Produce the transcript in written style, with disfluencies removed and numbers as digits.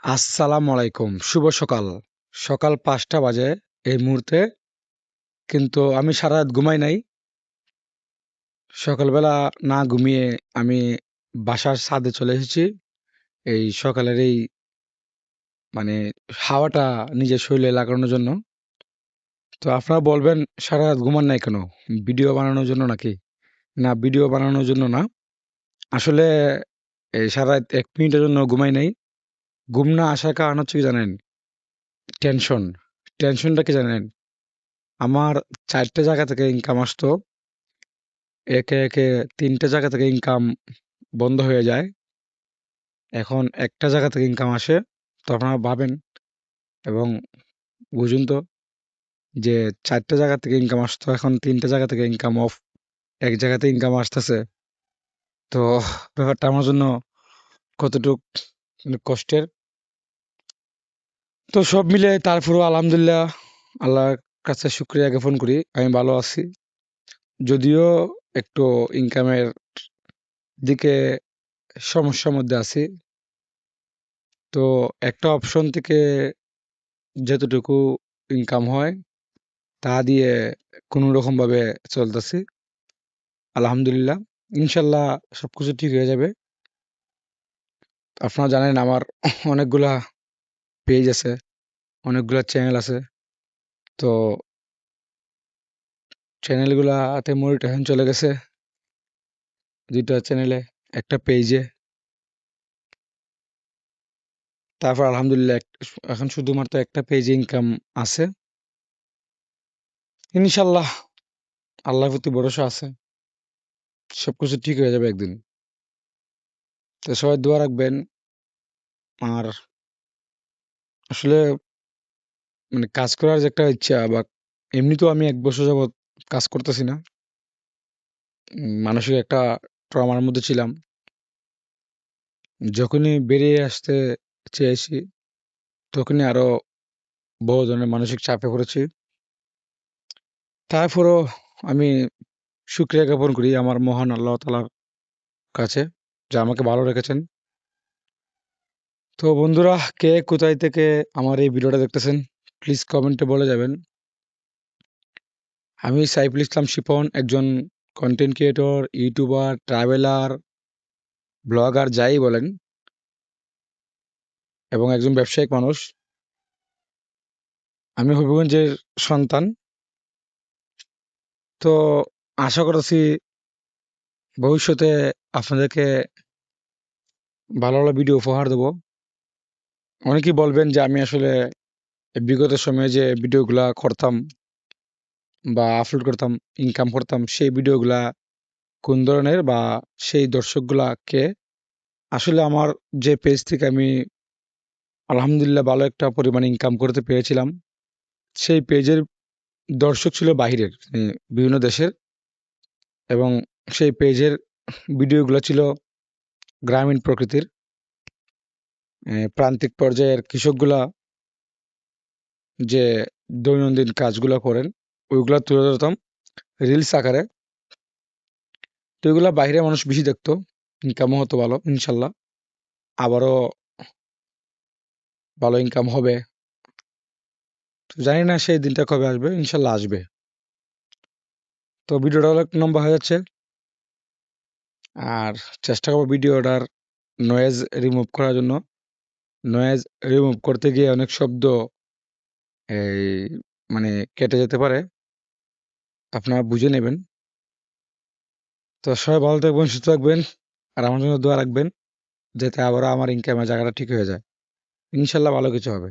আসসালামু আলাইকুম। শুভ সকাল। সকাল ৫টা বাজে এই মুহূর্তে। কিন্তু আমি সারারাত ঘুমাই নাই। সকালবেলা না ঘুমিয়ে আমি বাসার ছাদে চলে এসেছি। এই সকালের এই মানে হাওয়াটা নিজের শরীরে লাগানোর জন্য। তো আপনারা বলবেন সারারাত ঘুমান নাই কেন? ভিডিও বানানোর জন্য নাকি? না, ভিডিও বানানোর জন্য না। আসলে এই সারারাত ১ মিনিটের জন্য ঘুমাই নাই। ঘুম না আসার কারণ হচ্ছে কি জানেন? টেনশন। টেনশনটা কি জানেন? আমার ৪ টে জায়গা থেকে ইনকাম আসতো। একে, একে ৩ টে জায়গা থেকে ইনকাম বন্ধ হয়ে যায়। এখন একটা জায়গা থেকে ইনকাম আসে। তো আপনারা ভাবেন এবং বুঝুন তো যে ৪ টে জায়গা থেকে ইনকাম আসতো, এখন ৩ টে জায়গা থেকে ইনকাম অফ। এক জায়গাতে ইনকাম আসতেছে। তো ব্যাপারটা আমার জন্য কতটুক কষ্টের। তো সব মিলে তারপরেও আলহামদুলিল্লাহ আল্লাহর কাছে শুকরিয়া জ্ঞাপন করি। আমি ভালো আছি। যদিও একটু ইনকামের দিকে সমস্যার মধ্যে আছি। তো একটা অপশন থেকে যতটুকু ইনকাম হয় তা দিয়ে কোনোরকমভাবে চলতেছি। আলহামদুলিল্লাহ। ইনশাল্লাহ সবকিছু ঠিক হয়ে যাবে। আপনারা জানেন আমার অনেকগুলা পেজ আছে, অনেকগুলা চ্যানেল আছে। তো চ্যানেলগুলাতে মনিটাইজেশন চলে গেছে ২ টা চ্যানেলে, একটা পেজে। তারপর আলহামদুলিল্লাহ এখন শুধুমাত্র একটা পেজে ইনকাম আছে। ইনশাল্লাহ আল্লাহর প্রতি ভরসা আছে। সবকিছু ঠিক হয়ে যাবে একদিন। তো সবাই দোয়া রাখবেন। আর আসলে কাজ করার যে একটা ইচ্ছা বা এমনিতেও আমি ১ বছর যাবৎ কাজ করতেছি না। মানসিক একটা ট্রমার মধ্যে ছিলাম। যখনই বেরিয়ে আসতে চেয়েছি, তখনই আরো বহু ধরনের মানসিক চাপে পড়েছি। তারপরও আমি শুকরিয়া জ্ঞাপন করি আমার মহান আল্লাহ তাআলার কাছে যে আমাকে ভালো রেখেছেন। তো বন্ধুরা, কে কোথায় থেকে আমার এই ভিডিওটা দেখতেছেন প্লিজ কমেন্টে বলে যাবেন। আমি সাইফুল ইসলাম শিপন, একজন content creator, YouTuber, traveller, blogger যাই বলেন, এবং একজন ব্যবসায়িক মানুষ। আমি হবিগঞ্জের সন্তান। তো আশা করতেছি ভবিষ্যতে আপনাদেরকে ভালো, ভালো ভিডিও উপহার দেব। অনেকেই বলবেন যে আমি আসলে বিগত সময়ে যে ভিডিওগুলা করতাম বা আপলোড করতাম, ইনকাম করতাম, সেই ভিডিওগুলা কোন ধরনের বা সেই দর্শকগুলা কে? আসলে আমার যে পেজ থেকে আমি আলহামদুলিল্লাহ ভালো একটা পরিমাণে ইনকাম করতে পেরেছিলাম, সেই পেজের দর্শক ছিল বাহিরের, বিভিন্ন দেশের। এবং সেই পেজের ভিডিওগুলো ছিল গ্রামীণ প্রকৃতির। প্রান্তিক পর্যায়ের কৃষকগুলা যে দৈনন্দিন কাজগুলা করেন, ওইগুলা তুলে ধরতাম রিলস আকারে। তো এগুলা বাহিরের মানুষ বেশি দেখতো, ইনকামও হতো ভালো ইনশাল্লাহ। আবারও ভালো ইনকাম হবে। তো জানি না সেই দিনটা কবে আসবে, ইনশাল্লাহ আসবে। তো ভিডিওটা অনেক লম্বা হয়ে যাচ্ছে। আর চেষ্টা করবো ভিডিওটার নয়েজ রিমুভ করার জন্য। নয়েজ রিমুভ করতে গিয়ে অনেক শব্দ এই কেটে যেতে পারে। আপনারা বুঝে নেবেন। তো সবাই ভালো থাকবেন, সুস্থ থাকবেন। আর আমার জন্য দোয়া রাখবেন যাতে আবারও আমার ইনকামের জায়গাটা ঠিক হয়ে যায়। ইনশাল্লাহ ভালো কিছু হবে।